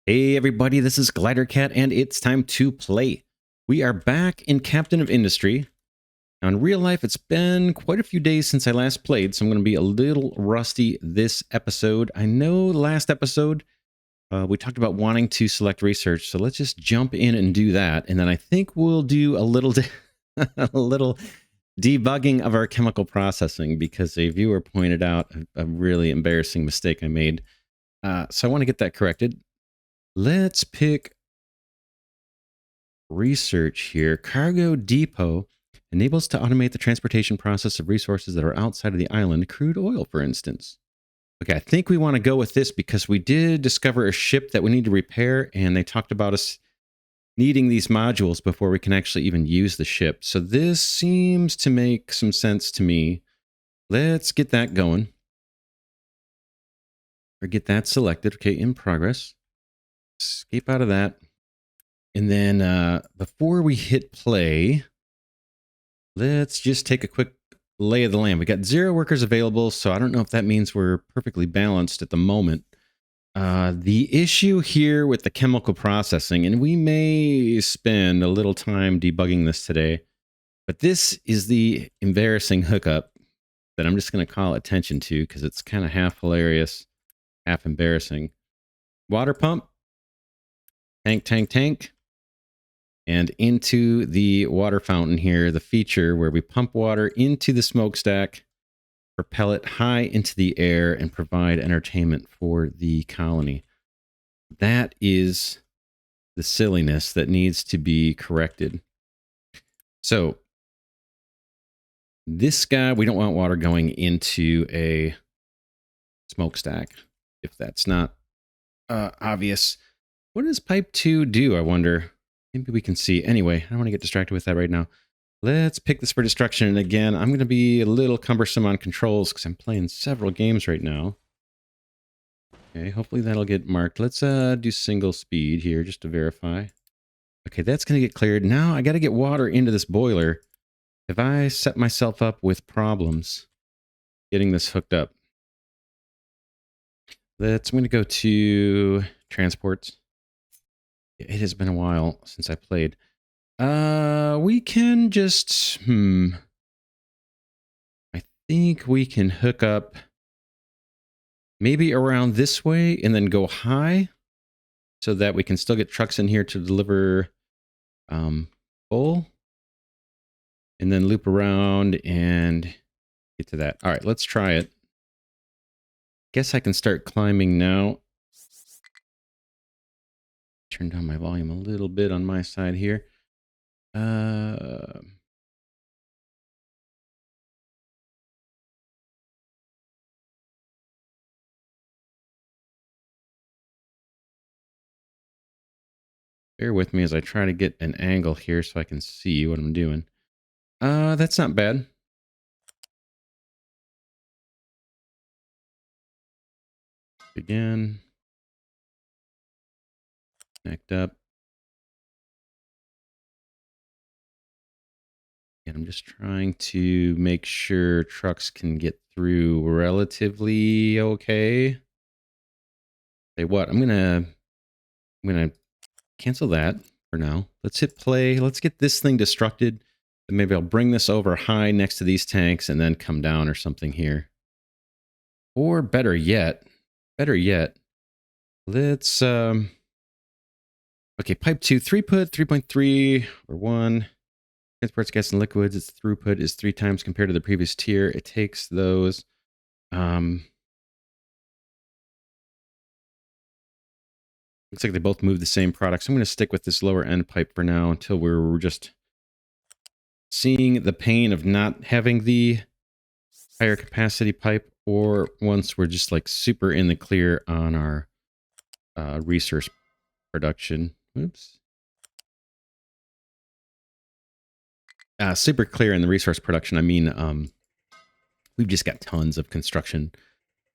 Hey everybody, this is Glidercat and it's time to play. We are back in Captain of Industry. Now in real life, it's been quite a few days since I last played, so I'm going to be a little rusty this episode. I know last episode we talked about wanting to select research, so let's just jump in and do that. And then I think we'll do a little, a little debugging of our chemical processing because a viewer pointed out a really embarrassing mistake I made. So I want to get that corrected. Let's pick research here. Cargo depot enables to automate the transportation process of resources that are outside of the island, crude oil, for instance. Okay, I think we want to go with this because we did discover a ship that we need to repair, and they talked about us needing these modules before we can actually even use the ship. So this seems to make some sense to me. Let's get that going. Or get that selected. Okay, in progress. Escape out of that. And then before we hit play, let's just take a quick lay of the land. We got 0 workers available, so I don't know if that means we're perfectly balanced at the moment. The issue here with the chemical processing, and we may spend a little time debugging this today, but this is the embarrassing hookup that I'm just going to call attention to because it's kind of half hilarious, half embarrassing. Water pump, tank, tank, tank. And into the water fountain here, the feature where we pump water into the smokestack, propel it high into the air, and provide entertainment for the colony. That is the silliness that needs to be corrected. So this guy, we don't want water going into a smokestack, if that's not obvious. What does pipe 2 do, I wonder? Maybe we can see. Anyway, I don't want to get distracted with that right now. Let's pick this for destruction. And again, I'm going to be a little cumbersome on controls because I'm playing several games right now. Okay, hopefully that'll get marked. Let's do single speed here just to verify. Okay, that's going to get cleared. Now I got to get water into this boiler. Have I set myself up with problems getting this hooked up? I'm going to go to transports. It has been a while since I played. We can just, I think we can hook up maybe around this way and then go high so that we can still get trucks in here to deliver coal. And then loop around and get to that. All right, let's try it. Guess I can start climbing now. Turn down my volume a little bit on my side here. Bear with me as I try to get an angle here so I can see what I'm doing. That's not bad. Again. Connect up. And I'm just trying to make sure trucks can get through relatively okay. Say what? I'm gonna cancel that for now. Let's hit play. Let's get this thing destructed. And maybe I'll bring this over high next to these tanks and then come down or something here. Or better yet, let's okay, pipe 2, throughput 3.3 or 1. Transports gas and liquids. Its throughput is 3 times compared to the previous tier. It takes those. Looks like they both move the same product. So I'm going to stick with this lower end pipe for now until we're just seeing the pain of not having the higher capacity pipe, or once we're just like super in the clear on our resource production. Oops. Super clear in the resource production. I mean, we've just got tons of construction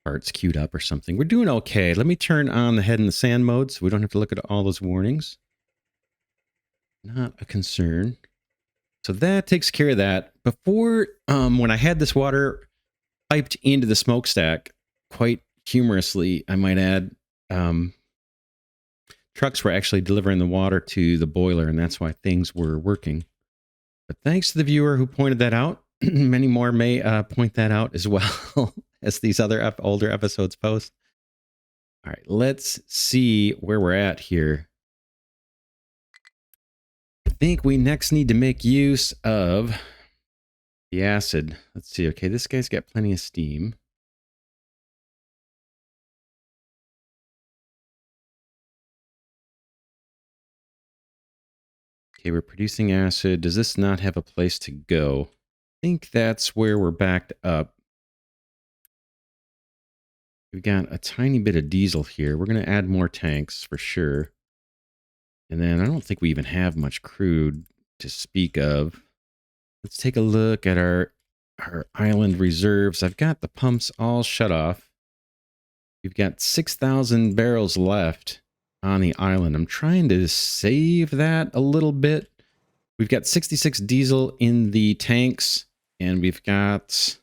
parts queued up or something. We're doing okay. Let me turn on the head in the sand mode so we don't have to look at all those warnings. Not a concern. So that takes care of that. Before, when I had this water piped into the smokestack, quite humorously, I might add, trucks were actually delivering the water to the boiler, and that's why things were working. But thanks to the viewer who pointed that out. Many more may point that out as well as these other older episodes post. All right, let's see where we're at here. I think we next need to make use of the acid. Let's see. Okay, this guy's got plenty of steam. Okay, we're producing acid. Does this not have a place to go? I think that's where we're backed up. We've got a tiny bit of diesel here. We're going to add more tanks for sure. And then I don't think we even have much crude to speak of. Let's take a look at our island reserves. I've got the pumps all shut off. We've got 6,000 barrels left on the island. I'm trying to save that a little bit. We've got 66 diesel in the tanks, and we've got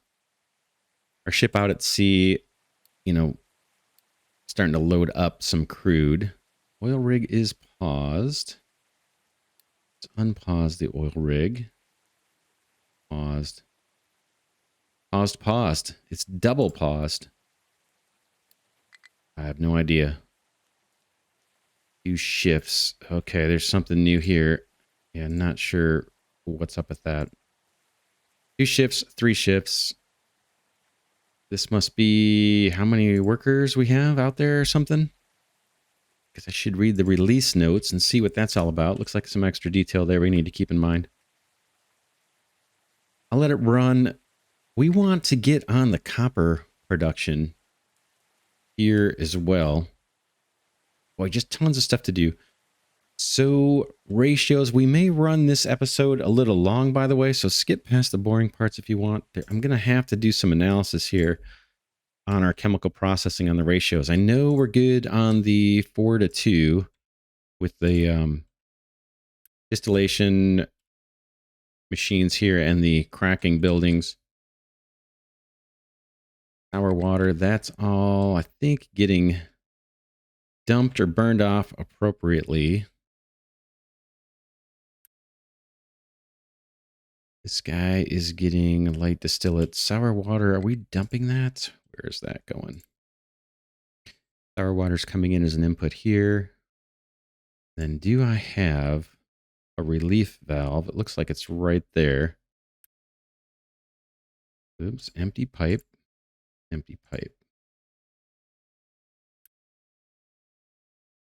our ship out at sea, you know, starting to load up some crude. Oil rig is paused. Let's unpause the oil rig. Paused. Paused. It's double paused. I have no idea. Few shifts. Okay, there's something new here. Yeah, not sure what's up with that. 2 shifts, 3 shifts. This must be how many workers we have out there or something. Because I should read the release notes and see what that's all about. Looks like some extra detail there we need to keep in mind. I'll let it run. We want to get on the copper production here as well. Boy, just tons of stuff to do. So ratios, we may run this episode a little long, by the way, so skip past the boring parts if you want. I'm going to have to do some analysis here on our chemical processing on the ratios. I know we're good on the 4:2 with the distillation machines here and the cracking buildings. Sour water, that's all, I think, getting dumped or burned off appropriately. This guy is getting light distillate. Sour water, are we dumping that? Where is that going? Sour water's coming in as an input here. Then do I have a relief valve? It looks like it's right there. Oops, empty pipe. Empty pipe.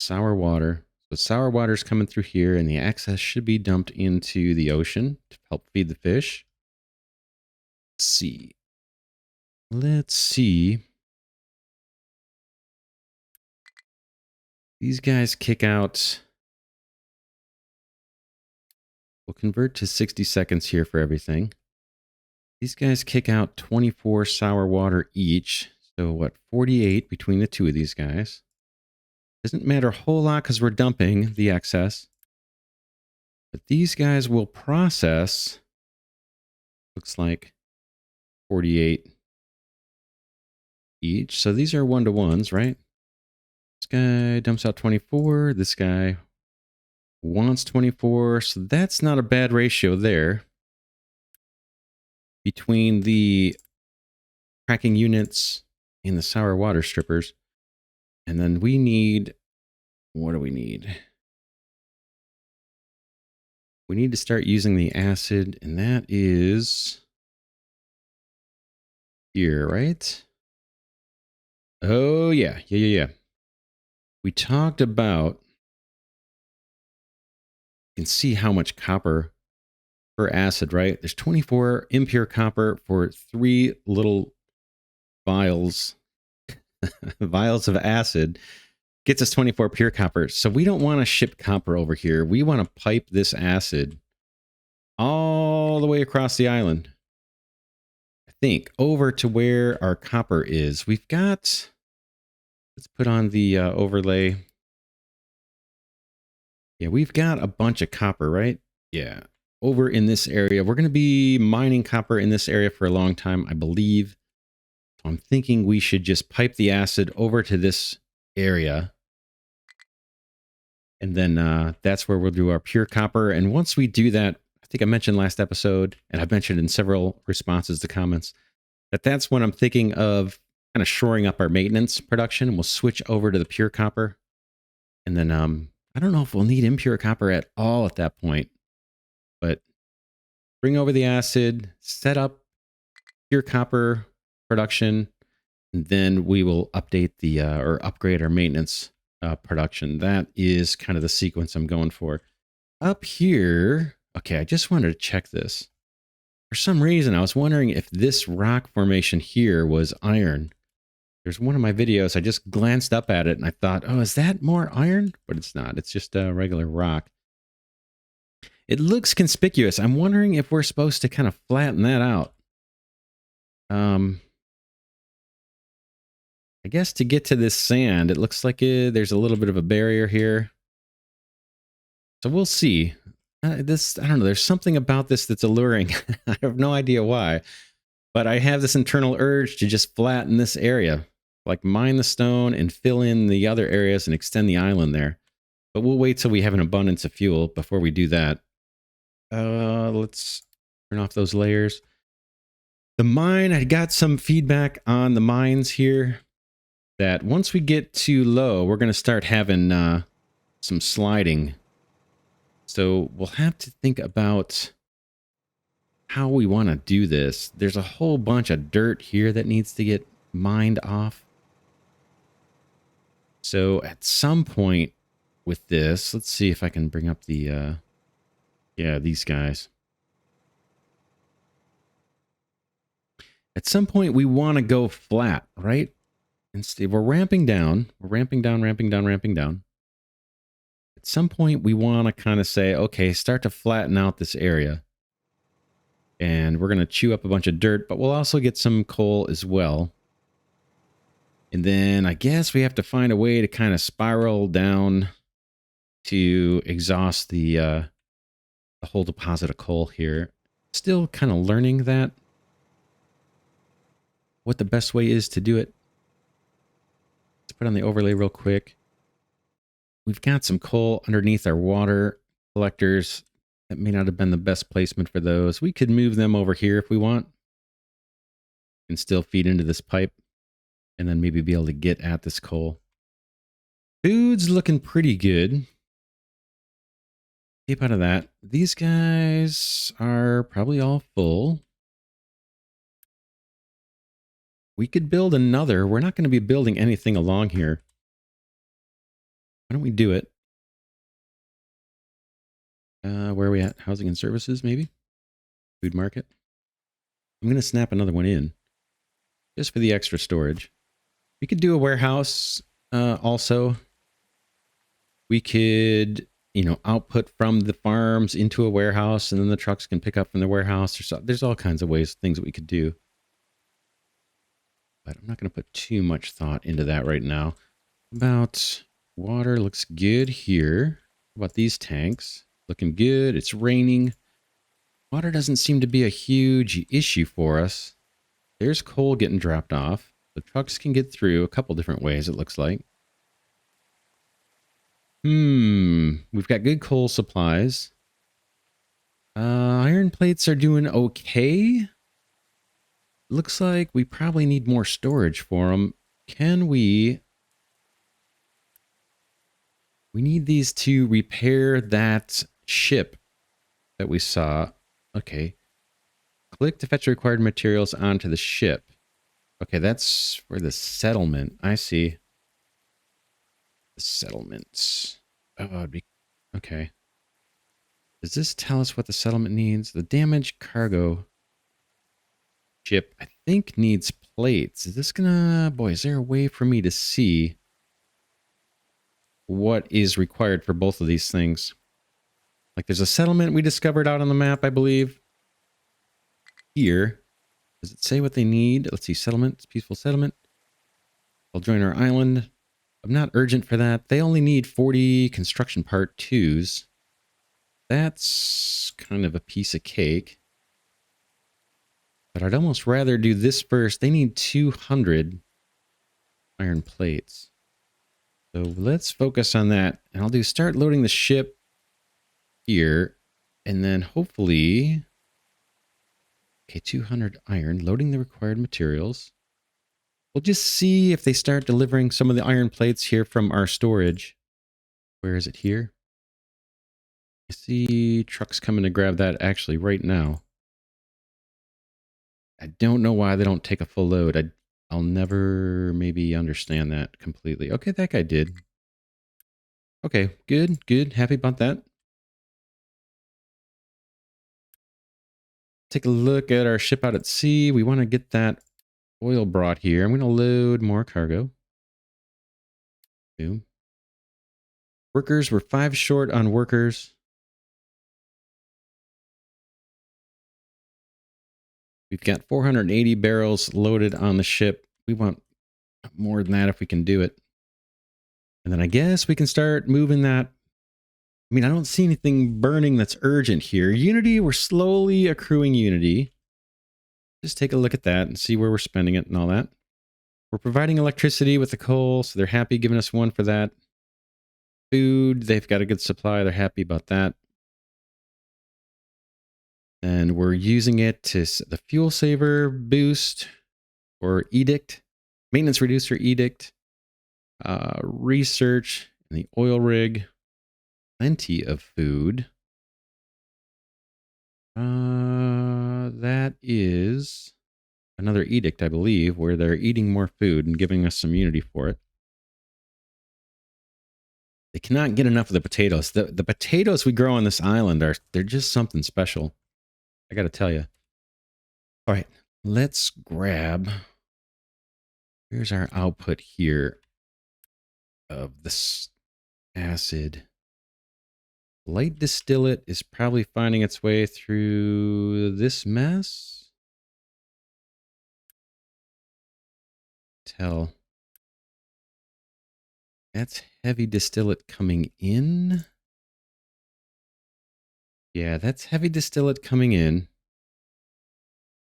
Sour water. So sour water's coming through here, and the excess should be dumped into the ocean to help feed the fish. Let's see. Let's see. These guys kick out. We'll convert to 60 seconds here for everything. These guys kick out 24 sour water each. So what, 48 between the two of these guys. Doesn't matter a whole lot because we're dumping the excess. But these guys will process, looks like 48 each. So these are 1-to-1s, right? This guy dumps out 24. This guy wants 24. So that's not a bad ratio there between the cracking units and the sour water strippers. And then we need, what do we need? We need to start using the acid, and that is here, right? Oh, yeah. Yeah. We talked about, you can see how much copper per acid, right? There's 24 impure copper for 3 little vials, vials of acid. Gets us 24 pure copper. So we don't want to ship copper over here. We want to pipe this acid all the way across the island. I think over to where our copper is. We've got, let's put on the overlay. Yeah, we've got a bunch of copper, right? Yeah, over in this area. We're going to be mining copper in this area for a long time, I believe. So I'm thinking we should just pipe the acid over to this area. And then that's where we'll do our pure copper. And once we do that, I think I mentioned last episode, and I've mentioned in several responses to comments, that's when I'm thinking of kind of shoring up our maintenance production. We'll switch over to the pure copper. And then I don't know if we'll need impure copper at all at that point. But bring over the acid, set up pure copper production, and then we will update the or upgrade our maintenance production. That is kind of the sequence I'm going for. Up here, okay, I just wanted to check this. For some reason, I was wondering if this rock formation here was iron. There's one of my videos, I just glanced up at it and I thought, oh, is that more iron? But it's not, it's just a regular rock. It looks conspicuous. I'm wondering if we're supposed to kind of flatten that out. I guess to get to this sand, it looks like there's a little bit of a barrier here. So we'll see. I don't know, there's something about this that's alluring. I have no idea why. But I have this internal urge to just flatten this area. Like mine the stone and fill in the other areas and extend the island there. But we'll wait till we have an abundance of fuel before we do that. Let's turn off those layers. The mine, I got some feedback on the mines here that once we get too low, we're going to start having some sliding. So we'll have to think about how we want to do this. There's a whole bunch of dirt here that needs to get mined off. So at some point with this, let's see if I can bring up the, yeah, these guys. At some point we want to go flat, right? Instead, we're ramping down. We're ramping down, ramping down, ramping down. At some point we want to kind of say, okay, start to flatten out this area. And we're going to chew up a bunch of dirt, but we'll also get some coal as well. And then I guess we have to find a way to kind of spiral down to exhaust the whole deposit of coal here. Still kind of learning that, what the best way is to do it. Let's put on the overlay real quick. We've got some coal underneath our water collectors. That may not have been the best placement for those. We could move them over here if we want. And still feed into this pipe. And then maybe be able to get at this coal. Food's looking pretty good. Keep out of that. These guys are probably all full. We could build another. We're not going to be building anything along here. Why don't we do it? Where are we at? Housing and services, maybe? Food market. I'm going to snap another one in. Just for the extra storage. We could do a warehouse also. We could, you know, output from the farms into a warehouse, and then the trucks can pick up from the warehouse. Or so. There's all kinds of ways, things that we could do. But I'm not going to put too much thought into that right now. About water looks good here. How about these tanks? Looking good. It's raining. Water doesn't seem to be a huge issue for us. There's coal getting dropped off. The trucks can get through a couple different ways, it looks like. We've got good coal supplies. Iron plates are doing okay. Looks like we probably need more storage for them. Can we... We need these to repair that ship that we saw. Okay. Click to fetch required materials onto the ship. Okay, that's for the settlement. I see. The settlements. Oh, it'd be... Okay. Does this tell us what the settlement needs? The damaged cargo ship, I think, needs plates. Is this gonna... Boy, is there a way for me to see what is required for both of these things? Like, there's a settlement we discovered out on the map, I believe. Here. Does it say what they need? Let's see, settlement, peaceful settlement. They'll join our island. I'm not urgent for that. They only need 40 construction part 2s. That's kind of a piece of cake. But I'd almost rather do this first. They need 200 iron plates. So let's focus on that. And I'll do start loading the ship here. And then hopefully... Okay, 200 iron. Loading the required materials. We'll just see if they start delivering some of the iron plates here from our storage. Where is it here? I see trucks coming to grab that actually right now. I don't know why they don't take a full load. I'll never maybe understand that completely. Okay, that guy did. Okay, good, good. Happy about that. Take a look at our ship out at sea. We want to get that oil brought here. I'm going to load more cargo. Boom. Workers, we're 5 short on workers. We've got 480 barrels loaded on the ship. We want more than that if we can do it. And then I guess we can start moving that. I mean, I don't see anything burning that's urgent here. Unity, we're slowly accruing Unity. Just take a look at that and see where we're spending it and all that. We're providing electricity with the coal, so they're happy giving us 1 for that. Food, they've got a good supply. They're happy about that. And we're using it to the fuel saver boost or edict, maintenance reducer edict, research, and the oil rig. Plenty of food. That is another edict, I believe, where they're eating more food and giving us some unity for it. They cannot get enough of the potatoes. The potatoes we grow on this island they're just something special. I got to tell you. All right, let's grab. Here's our output here of this acid. Light distillate is probably finding its way through this mess. Tell. That's heavy distillate coming in. Yeah, that's heavy distillate coming in.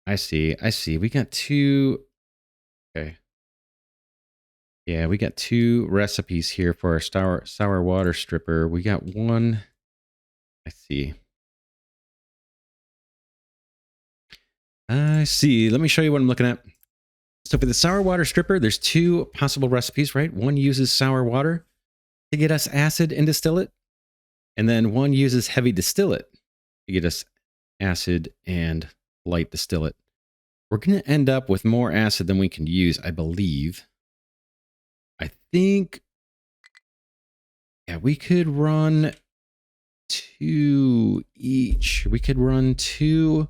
I see. I see. We got 2. Okay. Yeah, we got 2 recipes here for our sour water stripper. We got 1. I see. I see. Let me show you what I'm looking at. So for the sour water stripper, there's 2 possible recipes, right? One uses sour water to get us acid and distillate. And then one uses heavy distillate to get us acid and light distillate. We're going to end up with more acid than we can use, I believe. I think, yeah, we could run 2 each. We could run 2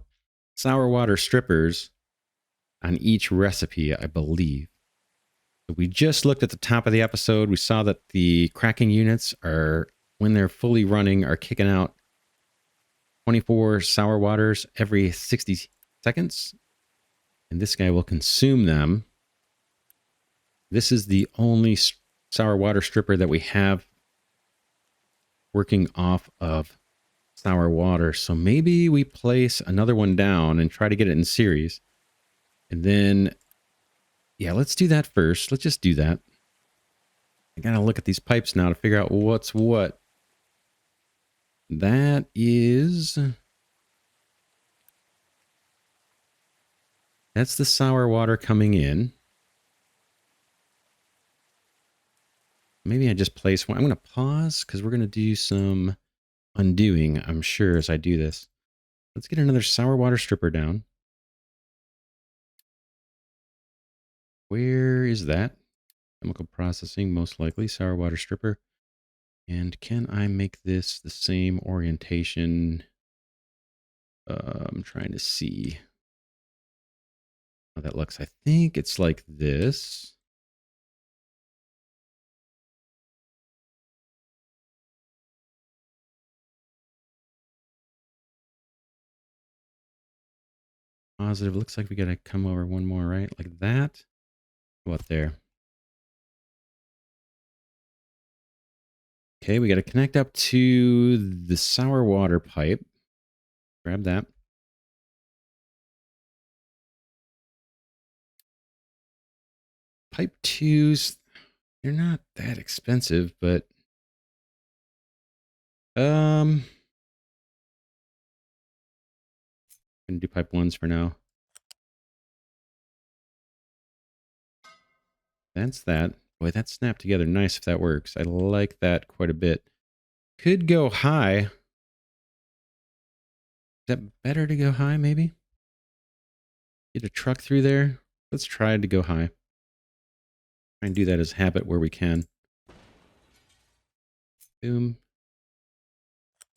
sour water strippers on each recipe, I believe. So we just looked at the top of the episode. We saw that the cracking units are, when they're fully running, are kicking out 24 sour waters every 60 seconds. And this guy will consume them. This is the only sour water stripper that we have working off of sour water. So maybe we place another one down and try to get it in series. And then, yeah, let's do that first. Let's just do that. I gotta look at these pipes now to figure out what's what. That is... That's the sour water coming in. Maybe I just place one. I'm going to pause because we're going to do some undoing, I'm sure, as I do this. Let's get another sour water stripper down. Where is that? Chemical processing, most likely. Sour water stripper. And can I make this the same orientation? I'm trying to see how that looks. I think it's like this. Positive. Looks like we got to come over one more, right? Like that. Go up there. Okay, we got to connect up to the sour water pipe. Grab that. Pipe 2's They're not that expensive, but gonna do pipe ones for now. That's that. Boy, that snapped together nice if that works. I like that quite a bit. Could go high. Is that better to go high, maybe? Get a truck through there. Let's try to go high. Try and do that as habit where we can. Boom.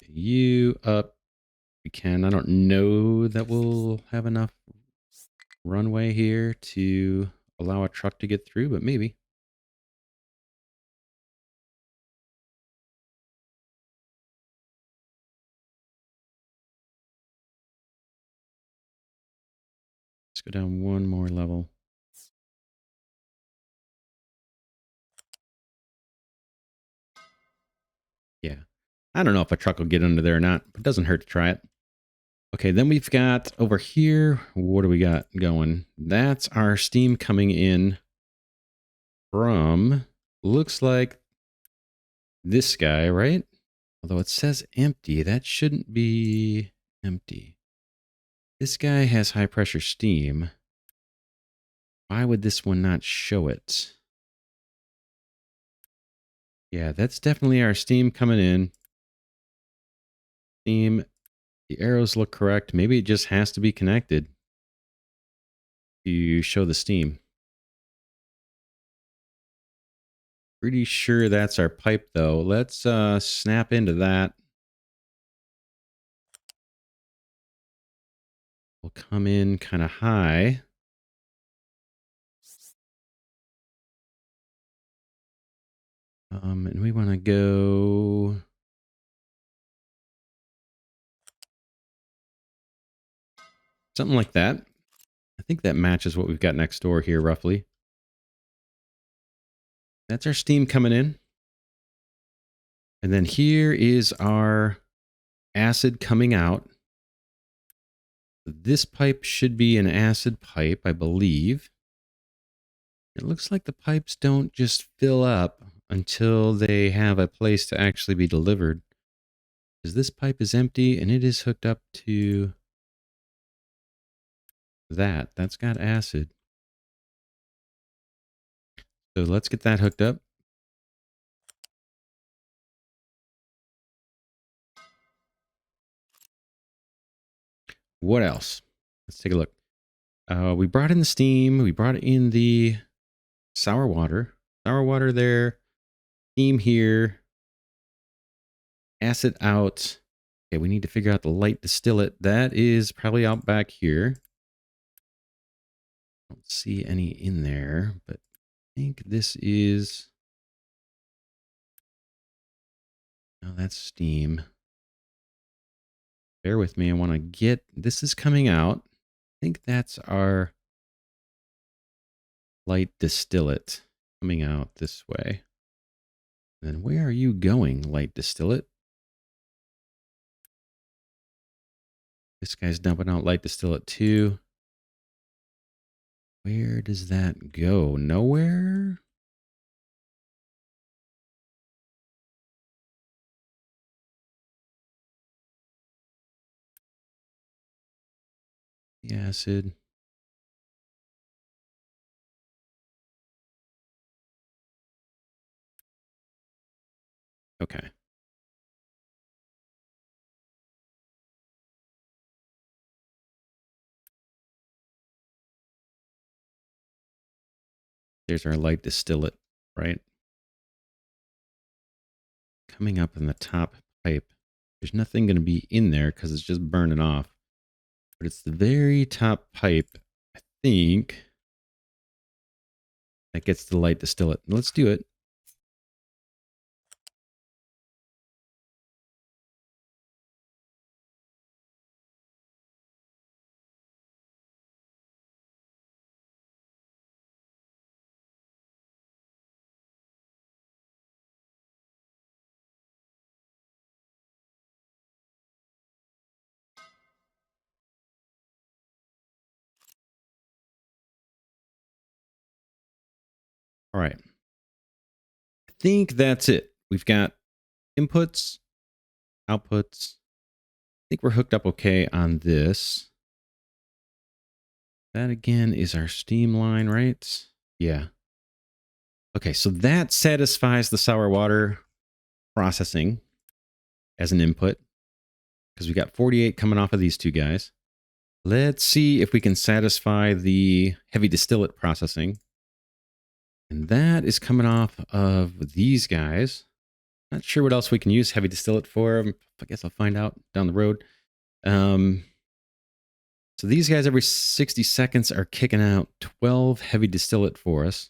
You up. We can. I don't know that we'll have enough runway here to allow a truck to get through, but maybe. Let's go down one more level. Yeah. I don't know if a truck will get under there or not, but it doesn't hurt to try it. Okay, then we've got over here, what do we got going? That's our steam coming in from, looks like this guy, right? Although it says empty, that shouldn't be empty. This guy has high pressure steam. Why would this one not show it? Yeah, that's definitely our steam coming in. Steam, the arrows look correct. Maybe it just has to be connected to show the steam. Pretty sure that's our pipe though. Let's snap into that. We'll come in kind of high. And we want to go something like that. I think that matches what we've got next door here, roughly. That's our steam coming in. And then here is our acid coming out. This pipe should be an acid pipe, I believe. It looks like the pipes don't just fill up until they have a place to actually be delivered. Because this pipe is empty and it is hooked up to that. That's got acid. So let's get that hooked up. What else? Let's take a look. We brought in the steam. We brought in the sour water. Sour water there. Steam here. Acid out. Okay, we need to figure out the light distillate. That is probably out back here. Don't see any in there, but I think this is... Oh, that's steam. Bear with me. I want to get... This is coming out. I think that's our light distillate coming out this way. And then where are you going, light distillate? This guy's dumping out light distillate too. Where does that go? Nowhere? The acid. Okay. There's our light distillate, right? Coming up in the top pipe. There's nothing going to be in there because it's just burning off. But it's the very top pipe, I think, that gets the light distillate. Let's do it. All right. think that's it. We've got inputs, outputs. I think we're hooked up okay on this. That again is our steam line, right? Yeah. Okay, so that satisfies the sour water processing as an input because we got 48 coming off of these two guys. Let's see if we can satisfy the heavy distillate processing. And that is coming off of these guys. Not sure what else we can use heavy distillate for. I guess I'll find out down the road. So these guys every 60 seconds are kicking out 12 heavy distillate for us.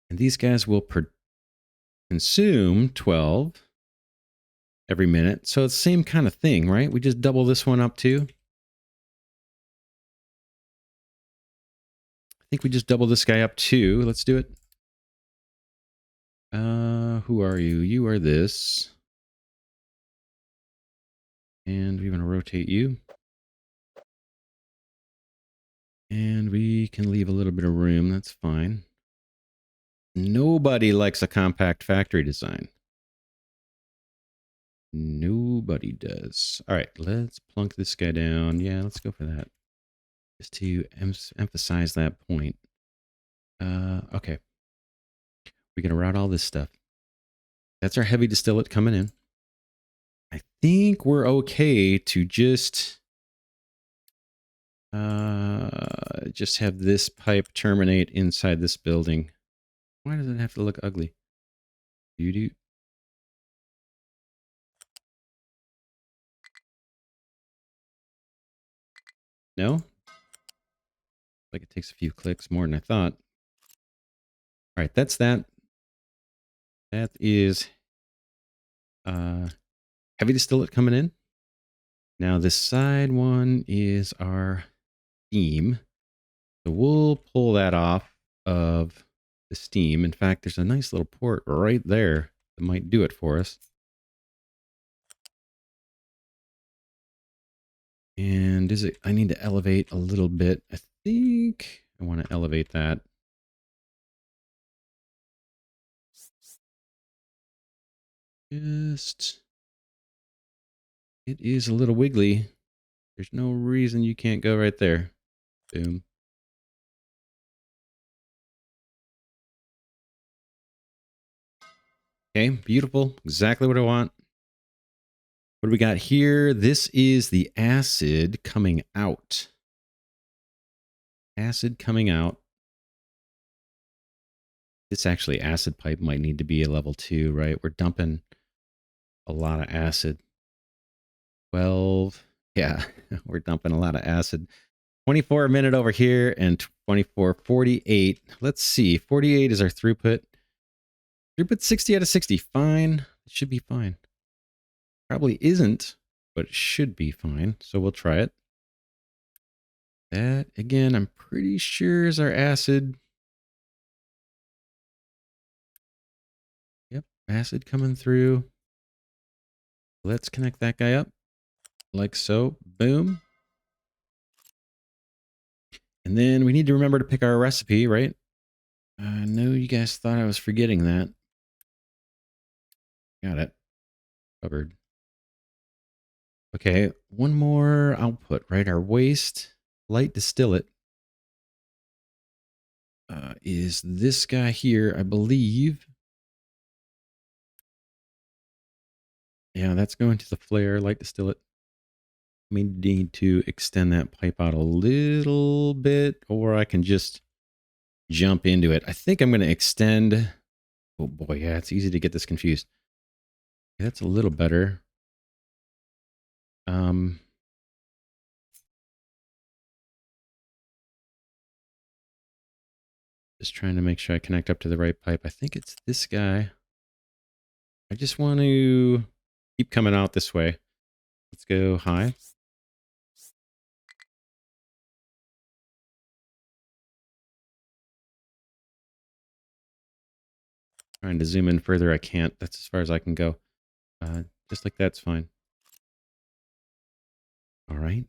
And these guys will consume 12 every minute. So it's the same kind of thing, right? We just double this one up too. I think we just double this guy up too. Let's do it. Who are you? You are this. And we want to rotate you. And we can leave a little bit of room. That's fine. Nobody likes a compact factory design. Nobody does. All right, let's plunk this guy down. Yeah, let's go for that. Just to emphasize that point. Okay. We're going to route all this stuff. That's our heavy distillate coming in. I think we're okay to just have this pipe terminate inside this building. Why does it have to look ugly? Do. No? Like it takes a few clicks more than I thought. All right, that's that. That is heavy distillate coming in. Now this side one is our steam. So we'll pull that off of the steam. In fact, there's a nice little port right there that might do it for us. And I need to elevate a little bit. I think I want to elevate that. It is a little wiggly. There's no reason you can't go right there. Boom. Okay, beautiful. Exactly what I want. What do we got here? This is the acid coming out. Acid coming out. This actually acid pipe might need to be a level 2, right? We're dumping a lot of acid. 12. Yeah, we're dumping a lot of acid. 24 a minute over here and 24, 48. Let's see. 48 is our throughput. Throughput 60 out of 60. Fine. It should be fine. Probably isn't, but it should be fine. So we'll try it. That, again, I'm pretty sure is our acid. Yep, acid coming through. Let's connect that guy up. Like so. Boom. And then we need to remember to pick our recipe, right? I know you guys thought I was forgetting that. Got it. Covered. Okay, one more output, right? Our waste light distillate is this guy here, I believe. Yeah, that's going to the flare light distillate. We need to extend that pipe out a little bit, or I can just jump into it. I think I'm going to extend. Oh boy, yeah, it's easy to get this confused. Yeah, that's a little better. Just trying to make sure I connect up to the right pipe. I think it's this guy. I just want to keep coming out this way. Let's go high. Trying to zoom in further. I can't. That's as far as I can go. Just like that's fine. All right.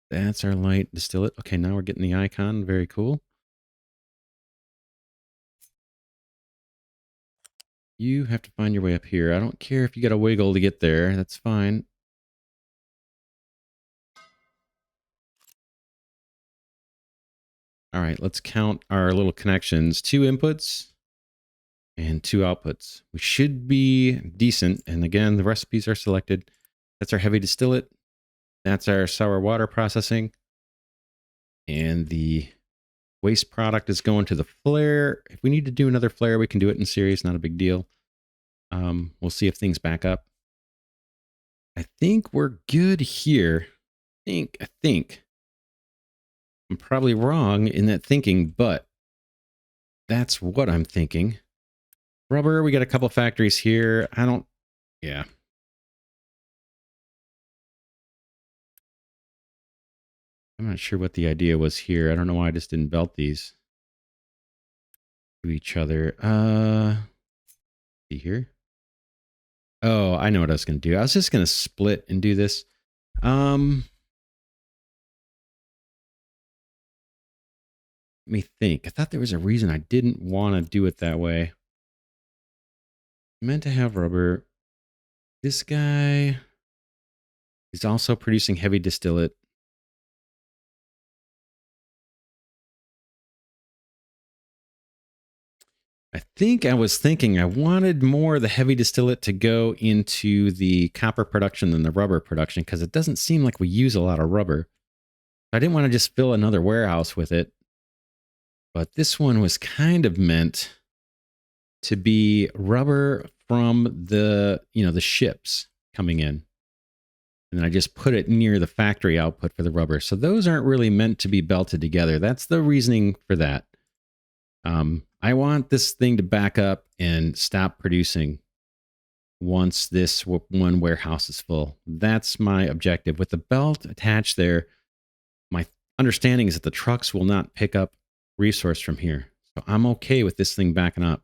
That's our light distillate. Okay, now we're getting the icon. Very cool. You have to find your way up here. I don't care if you got to wiggle to get there. That's fine. All right, let's count our little connections. 2 inputs and 2 outputs. We should be decent. And again, the recipes are selected. That's our heavy distillate. That's our sour water processing. And the waste product is going to the flare. If we need to do another flare, we can do it in series. Not a big deal. We'll see if things back up. I think we're good here. I think. I'm probably wrong in that thinking, but that's what I'm thinking. Rubber, we got a couple factories here. Yeah. I'm not sure what the idea was here. I don't know why I just didn't belt these to each other. See here. Oh, I know what I was going to do. I was just going to split and do this. Let me think. I thought there was a reason I didn't want to do it that way. I meant to have rubber. This guy is also producing heavy distillate. I think I was thinking I wanted more of the heavy distillate to go into the copper production than the rubber production because it doesn't seem like we use a lot of rubber. I didn't want to just fill another warehouse with it. But this one was kind of meant to be rubber from the ships coming in. And then I just put it near the factory output for the rubber. So those aren't really meant to be belted together. That's the reasoning for that. I want this thing to back up and stop producing once this one warehouse is full. That's my objective. With the belt attached there, my understanding is that the trucks will not pick up resource from here. So I'm okay with this thing backing up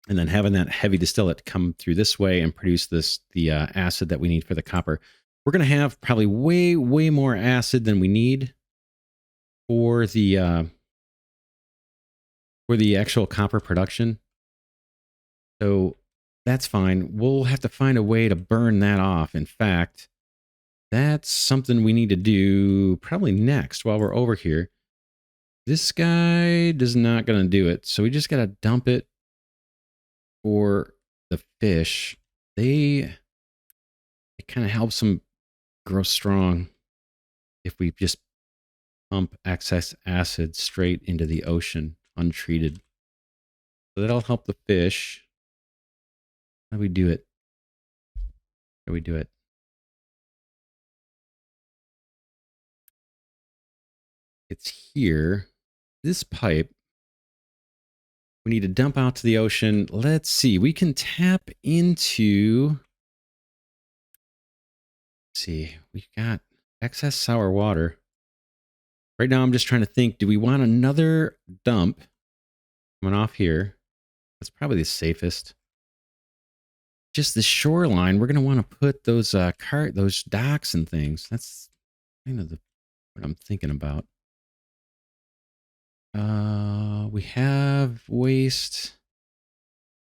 and then having that heavy distillate come through this way and produce the acid that we need for the copper. We're going to have probably way more acid than we need for the actual copper production. So that's fine. We'll have to find a way to burn that off. In fact, that's something we need to do probably next while we're over here. This guy is not going to do it. So we just got to dump it for the fish. It kind of helps them grow strong if we just pump excess acid straight into the ocean untreated. So that'll help the fish. How do we do it? How do we do it? It's here. This pipe, we need to dump out to the ocean. Let's see. We can tap into... Let's see. We've got excess sour water. Right now, I'm just trying to think, do we want another dump coming off here? That's probably the safest. Just the shoreline, we're going to want to put those those docks and things. That's kind of what I'm thinking about. We have waste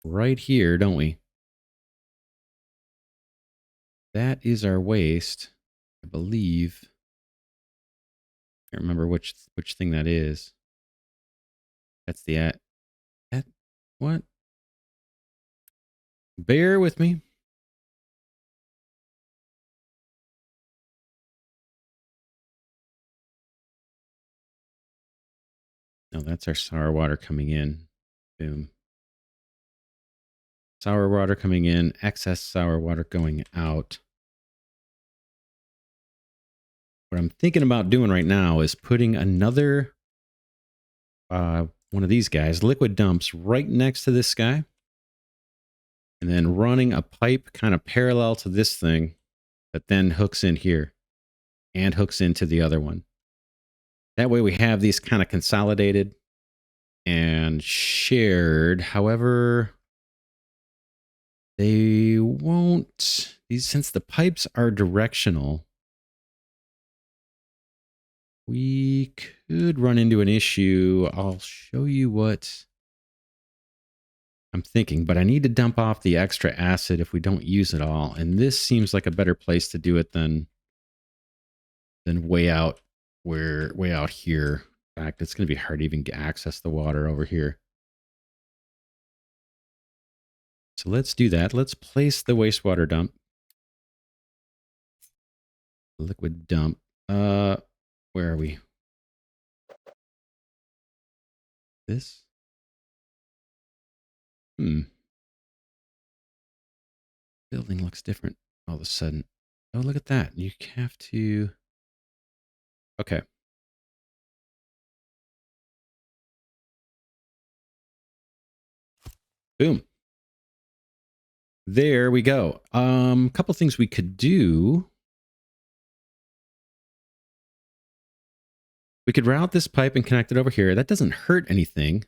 right here, don't we? That is our waste, I believe. I can't remember which thing that is. That's the what? Bear with me. No, that's our sour water coming in. Boom. Sour water coming in, excess sour water going out. What I'm thinking about doing right now is putting another one of these guys, liquid dumps, right next to this guy. And then running a pipe kind of parallel to this thing that then hooks in here and hooks into the other one. That way we have these kind of consolidated and shared. However, they won't, since the pipes are directional, we could run into an issue. I'll show you what I'm thinking, but I need to dump off the extra acid if we don't use it all. And this seems like a better place to do it than way out way out here. In fact, it's going to be hard to even access the water over here. So let's do that. Let's place the wastewater dump. Liquid dump. Where are we? This? Building looks different all of a sudden. Oh, look at that. You have to... Okay. Boom. There we go. A couple things we could do. We could route this pipe and connect it over here. That doesn't hurt anything.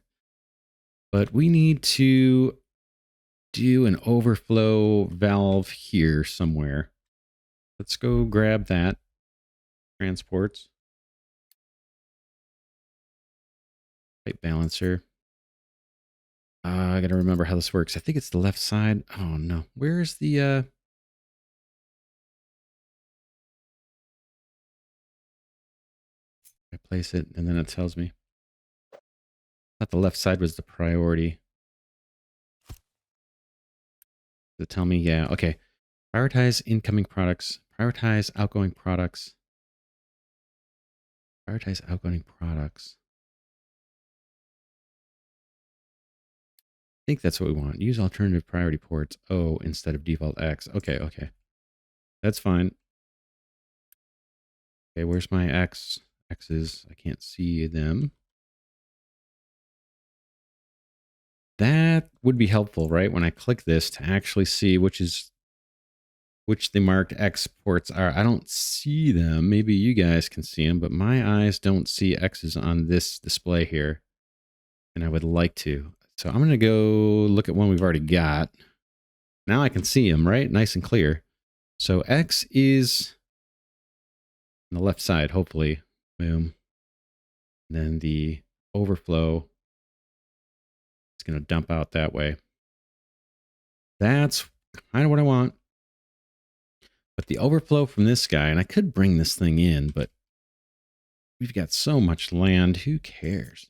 But we need to do an overflow valve here somewhere. Let's go grab that. Transports. Pipe balancer. I got to remember how this works. I think it's the left side. Oh, no. Where's the... I place it, and then it tells me. I thought the left side was the priority. Does it tell me? Yeah, okay. Prioritize incoming products. Prioritize outgoing products. Prioritize outgoing products. I think that's what we want. Use alternative priority ports O instead of default X. Okay, okay. That's fine. Okay, where's my X? X's. I can't see them. That would be helpful, right? When I click this to actually see which the marked X ports are. I don't see them. Maybe you guys can see them, but my eyes don't see X's on this display here. And I would like to. So I'm going to go look at one we've already got. Now I can see them, right? Nice and clear. So X is on the left side, hopefully. Boom. And then the overflow is going to dump out that way. That's kind of what I want. But the overflow from this guy, and I could bring this thing in, but we've got so much land. Who cares?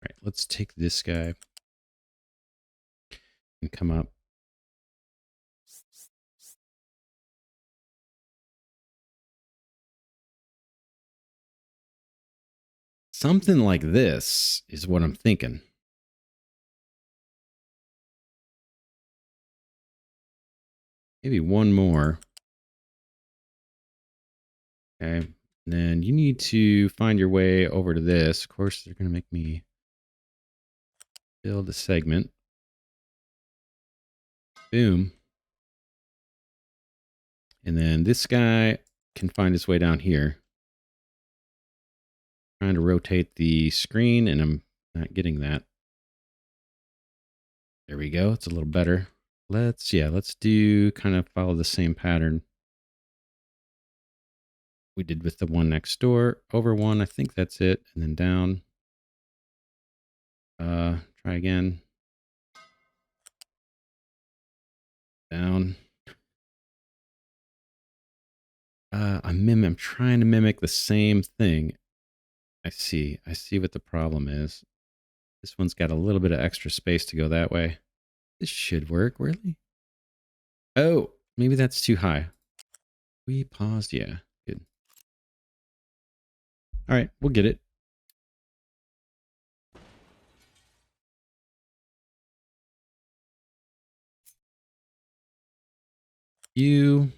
All right, let's take this guy and come up. Something like this is what I'm thinking. Maybe one more. Okay. And then you need to find your way over to this. Of course, they're going to make me build a segment. Boom. And then this guy can find his way down here. Trying to rotate the screen, and I'm not getting that. There we go. It's a little better. Let's do kind of follow the same pattern we did with the one next door. Over one, I think that's it. And then down. Try again. Down. I'm trying to mimic the same thing. I see what the problem is. This one's got a little bit of extra space to go that way. This should work, really? Oh, maybe that's too high. We paused, yeah, good. All right, we'll get it. You.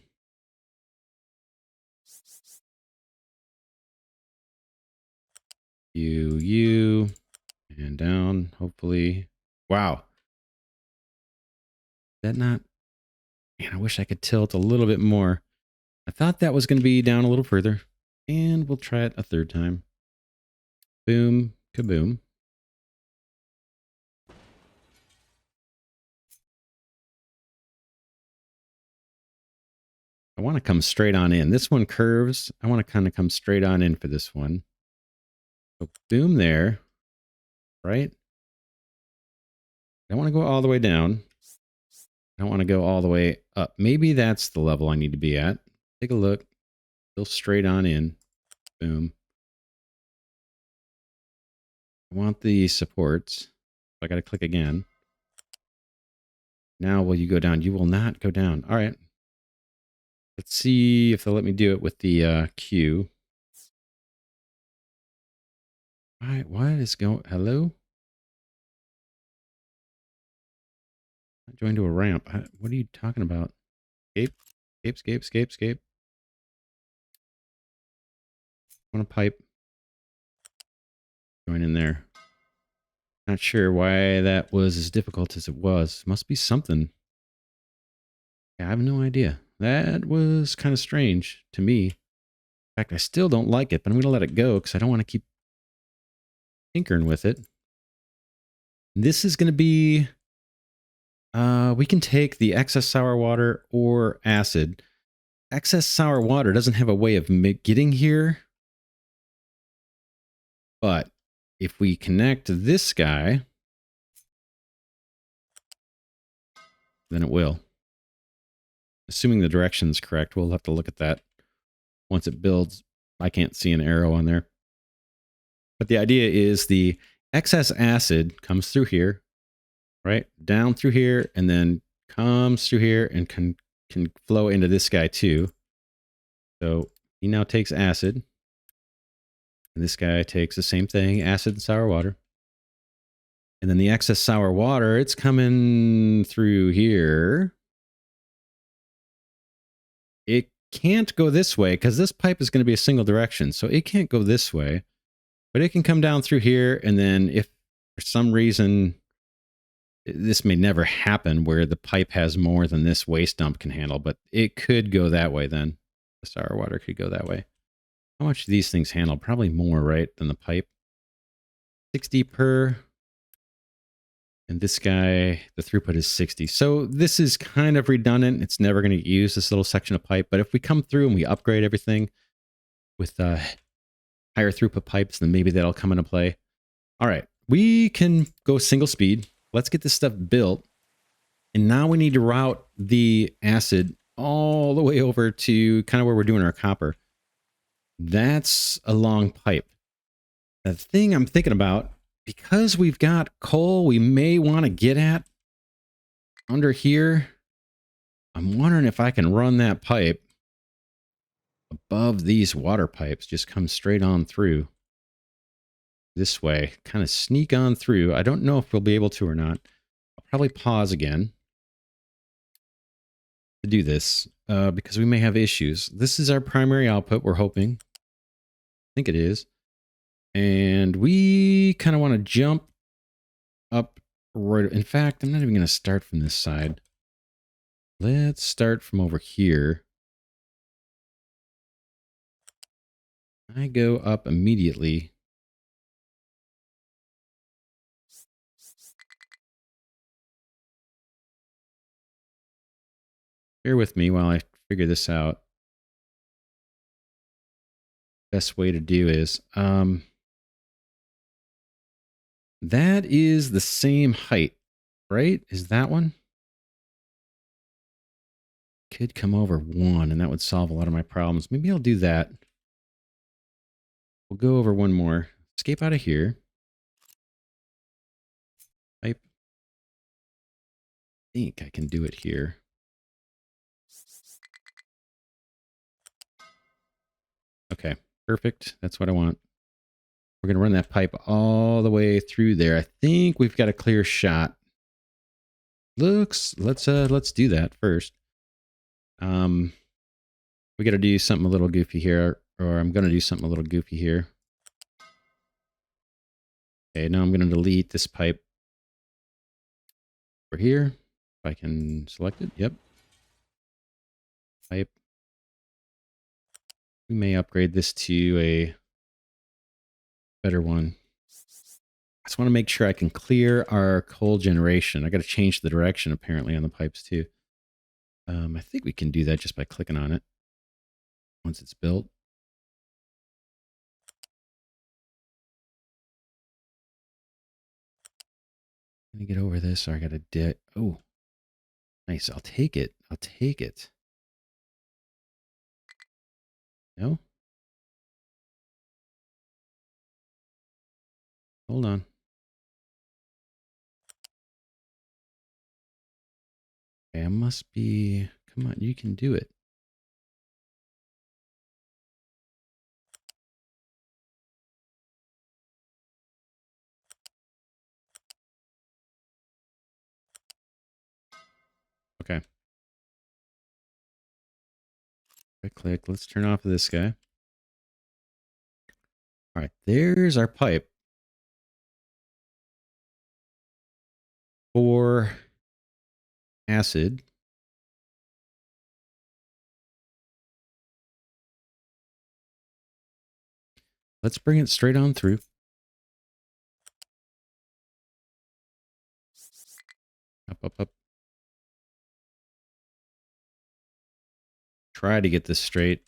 You. And down, hopefully. Wow. That not... Man, I wish I could tilt a little bit more. I thought that was going to be down a little further. And we'll try it a third time. Boom, kaboom. I want to come straight on in. This one curves. I want to kind of come straight on in for this one. So boom there. Right? I don't want to go all the way down. I don't want to go all the way up. Maybe that's the level I need to be at. Take a look. Go straight on in. Boom. I want the supports. I got to click again. Now will you go down? You will not go down. All right. Let's see if they'll let me do it with the Q. All right. What is going? Hello? I joined to a ramp. What are you talking about? Escape? Escape. I want a pipe. Join in there. Not sure why that was as difficult as it was. Must be something. I have no idea. That was kind of strange to me. In fact, I still don't like it, but I'm going to let it go because I don't want to keep tinkering with it. This is going to be... we can take the excess sour water or acid. Excess sour water doesn't have a way of getting here. But if we connect this guy, then it will. Assuming the direction's correct, we'll have to look at that once it builds. I can't see an arrow on there. But the idea is the excess acid comes through here, right? Down through here, and then comes through here and can flow into this guy too. So he now takes acid. And this guy takes the same thing, acid and sour water. And then the excess sour water, it's coming through here. It can't go this way because this pipe is going to be a single direction. So it can't go this way. But it can come down through here. And then if for some reason, this may never happen where the pipe has more than this waste dump can handle. But it could go that way then. The sour water could go that way. How much do these things handle? Probably more, right, than the pipe. 60 per... And this guy, the throughput is 60. So this is kind of redundant. It's never going to use this little section of pipe. But if we come through and we upgrade everything with higher throughput pipes, then maybe that'll come into play. All right, we can go single speed. Let's get this stuff built. And now we need to route the acid all the way over to kind of where we're doing our copper. That's a long pipe. The thing I'm thinking about, because we've got coal we may want to get at under here, I'm wondering if I can run that pipe above these water pipes, just come straight on through this way, kind of sneak on through. I don't know if we'll be able to or not. I'll probably pause again to do this because we may have issues. This is our primary output, we're hoping. I think it is. And we kind of want to jump up right. In fact, I'm not even going to start from this side. Let's start from over here. I go up immediately. Bear with me while I figure this out. Best way to do is, that is the same height, right? Is that one? Could come over one and that would solve a lot of my problems. Maybe I'll do that. We'll go over one more. Escape out of here. Pipe. I think I can do it here. Okay, perfect. That's what I want. We're going to run that pipe all the way through there. I think we've got a clear shot. Let's do that first. We got to do something a little goofy here, or I'm going to do something a little goofy here. Okay, now I'm going to delete this pipe over here. If I can select it, yep. Pipe. We may upgrade this to a better one. I just want to make sure I can clear our coal generation. I got to change the direction apparently on the pipes too. I think we can do that just by clicking on it once it's built. Let me get over this, or I gotta dig. Oh, nice. I'll take it. I'll take it. No? Hold on. Okay, I must be... Come on, you can do it. Okay. Right click. Let's turn off this guy. All right, there's our pipe for acid. Let's bring it straight on through. Up, up, up. Try to get this straight.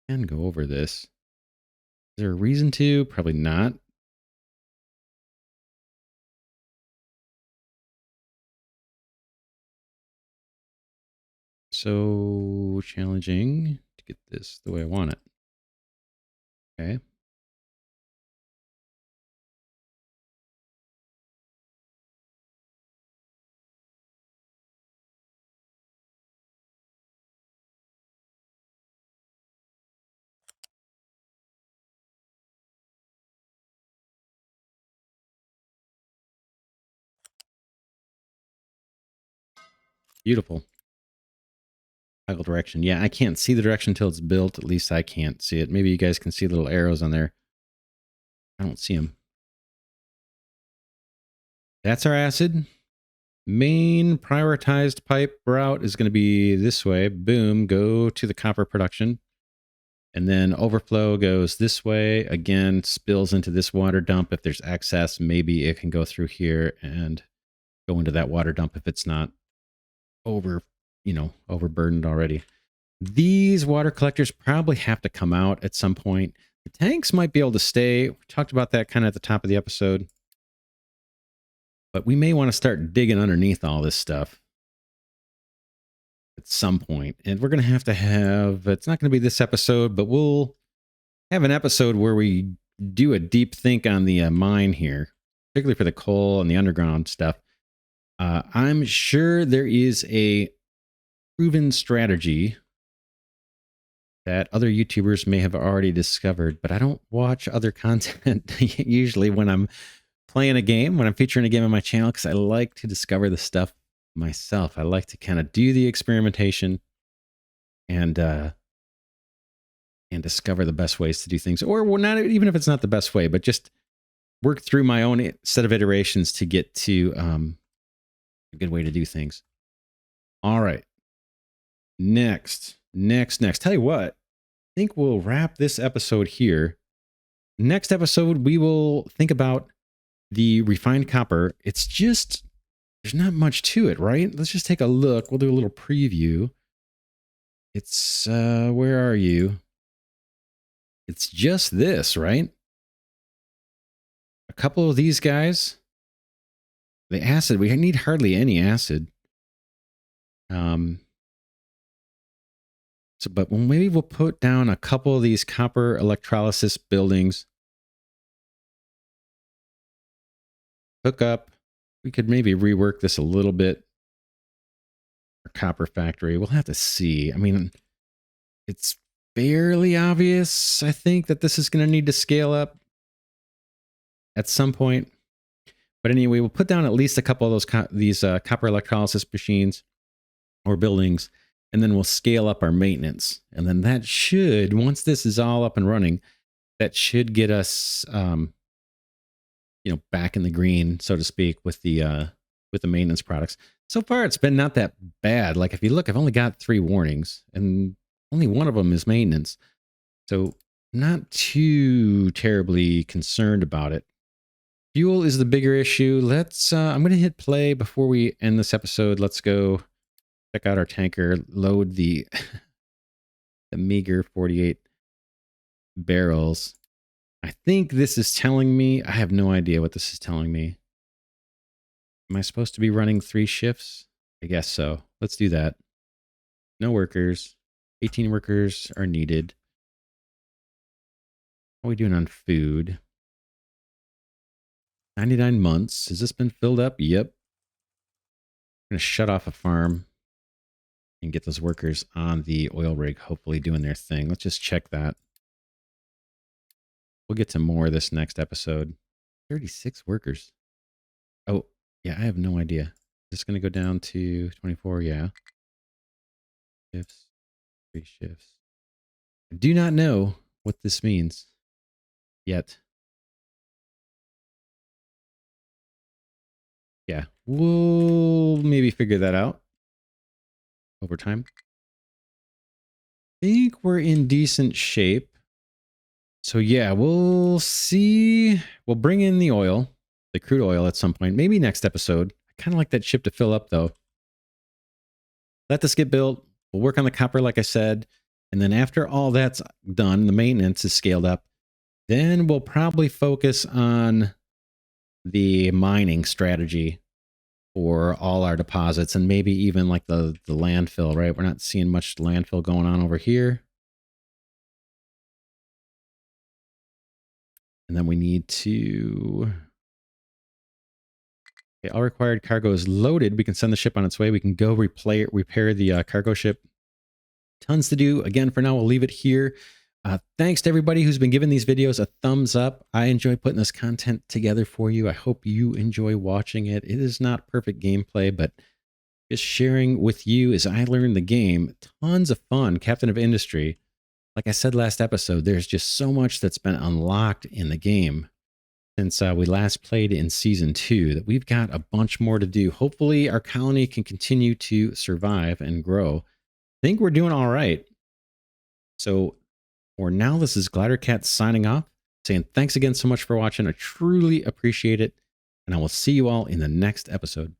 And go over this. Is there a reason to? Probably not. So challenging to get this the way I want it. Okay. Beautiful. Toggle direction. Yeah, I can't see the direction until it's built. At least I can't see it. Maybe you guys can see little arrows on there. I don't see them. That's our acid. Main prioritized pipe route is going to be this way. Boom, go to the copper production. And then overflow goes this way. Again, spills into this water dump. If there's excess, maybe it can go through here and go into that water dump if it's not overburdened already. These water collectors probably have to come out at some point. The tanks might be able to stay. We talked about that kind of at the top of the episode. But we may want to start digging underneath all this stuff at some point. And we're going to have, it's not going to be this episode, but we'll have an episode where we do a deep think on the mine here, particularly for the coal and the underground stuff. I'm sure there is a proven strategy that other YouTubers may have already discovered, but I don't watch other content usually when I'm playing a game, when I'm featuring a game on my channel, because I like to discover the stuff myself. I like to kind of do the experimentation and discover the best ways to do things, or well, not even if it's not the best way, but just work through my own set of iterations to get to a good way to do things. All right. Next. Tell you what, I think we'll wrap this episode here. Next episode, we will think about the refined copper. It's just, there's not much to it, right? Let's just take a look. We'll do a little preview. It's, where are you? It's just this, right? A couple of these guys. The acid, we need hardly any acid. But maybe we'll put down a couple of these copper electrolysis buildings. Hook up. We could maybe rework this a little bit. Our copper factory. We'll have to see. I mean, it's fairly obvious, I think, that this is going to need to scale up at some point. But anyway, we'll put down at least a couple of these copper electrolysis machines or buildings, and then we'll scale up our maintenance. And then that should, once this is all up and running, that should get us, back in the green, so to speak, with the maintenance products. So far, it's been not that bad. Like if you look, I've only got 3 warnings, and only one of them is maintenance. So not too terribly concerned about it. Fuel is the bigger issue. Let's, I'm going to hit play before we end this episode. Let's go check out our tanker, load the, the meager 48 barrels. I think this is telling me, I have no idea what this is telling me. Am I supposed to be running 3 shifts? I guess so. Let's do that. No workers. 18 workers are needed. What are we doing on food? 99 months. Has this been filled up? Yep. I'm going to shut off a farm and get those workers on the oil rig, hopefully doing their thing. Let's just check that. We'll get to more this next episode. 36 workers. Oh, yeah, I have no idea. Is this going to go down to 24? Yeah. Shifts. 3 shifts. I do not know what this means yet. Yeah, we'll maybe figure that out over time. I think we're in decent shape. So yeah, we'll see. We'll bring in the oil, the crude oil at some point, maybe next episode. I kind of like that ship to fill up though. Let this get built. We'll work on the copper, like I said. And then after all that's done, the maintenance is scaled up. Then we'll probably focus on the mining strategy for all our deposits and maybe even like the landfill, right? We're not seeing much landfill going on over here. And then we need to... Okay, all required cargo is loaded. We can send the ship on its way. We can go repair the cargo ship. Tons to do. Again, for now, we'll leave it here. Thanks to everybody who's been giving these videos a thumbs up. I enjoy putting this content together for you. I hope you enjoy watching it. It is not perfect gameplay, but just sharing with you as I learn the game. Tons of fun. Captain of Industry. Like I said last episode, there's just so much that's been unlocked in the game since we last played in Season 2 that we've got a bunch more to do. Hopefully our colony can continue to survive and grow. I think we're doing all right. So for now, this is Glidercat signing off, saying thanks again so much for watching. I truly appreciate it, and I will see you all in the next episode.